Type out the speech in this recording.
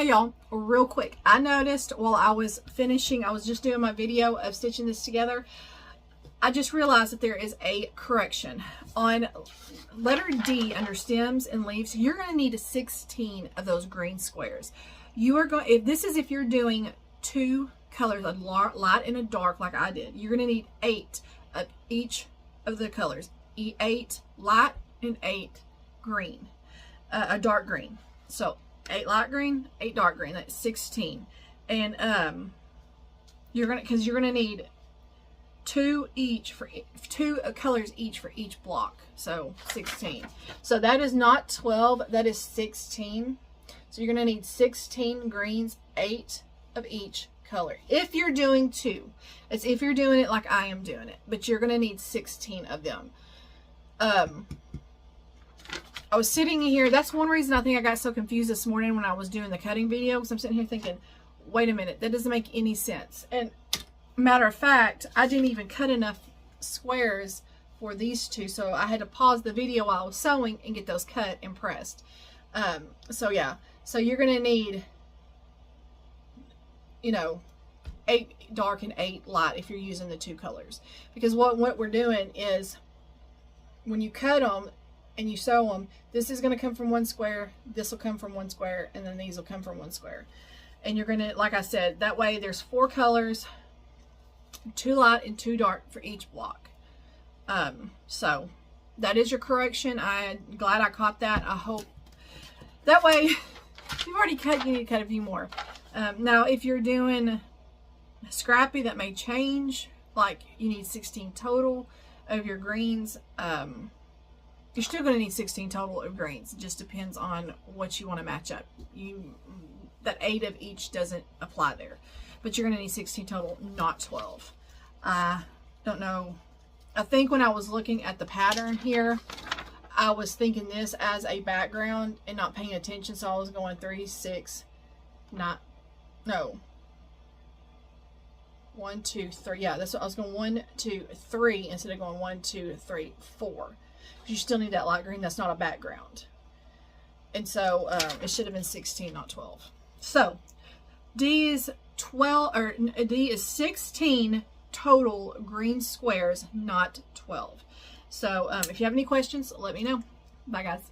y'all real quick. I noticed while I was finishing, I was just doing my video of stitching this together. I just realized that there is a correction. On letter D under stems and leaves, you're going to need 16 of those green squares. You are going, if you're doing two colors, a light and a dark like I did, you're going to need 8 of each of the colors. 8 light and 8 green, a dark green. So 8 light green, 8 dark green, that's 16. And you're gonna need 2 each for 2 colors each for each block. So 16. So that is not 12, that is 16. So you're gonna need 16 greens, 8 of each color. If you're doing 2, it's if you're doing it like I am doing it, but you're gonna need 16 of them. I was sitting here, that's one reason I think I got so confused this morning when I was doing the cutting video, because I'm sitting here thinking, wait a minute, that doesn't make any sense. And matter of fact, I didn't even cut enough squares for these two, so I had to pause the video while I was sewing and get those cut and pressed. So yeah, so you're gonna need, you know, 8 dark and 8 light if you're using the 2 colors, because what we're doing is when you cut them and you sew them, this is going to come from one square, this will come from one square, and then these will come from one square. And you're going to, like I said, that way there's 4 colors, 2 light and 2 dark for each block. So that is your correction. I'm glad I caught that. I hope that way you've already cut, you need to cut a few more. Now if you're doing scrappy, that may change, like you need 16 total of your greens. You're still going to need 16 total of greens. It just depends on what you want to match up. That 8 of each doesn't apply there, but you're going to need 16 total, not 12. I don't know. I think when I was looking at the pattern here, I was thinking this as a background and not paying attention. So I was going 3, 6, 9, no. 1, 2, 3. Yeah, that's what I was going 1, 2, 3 instead of going 1, 2, 3, 4. You still need that light green. That's not a background. And so it should have been 16, not 12. So D is 12, or D is 16 total green squares, not 12. So if you have any questions, let me know. Bye guys.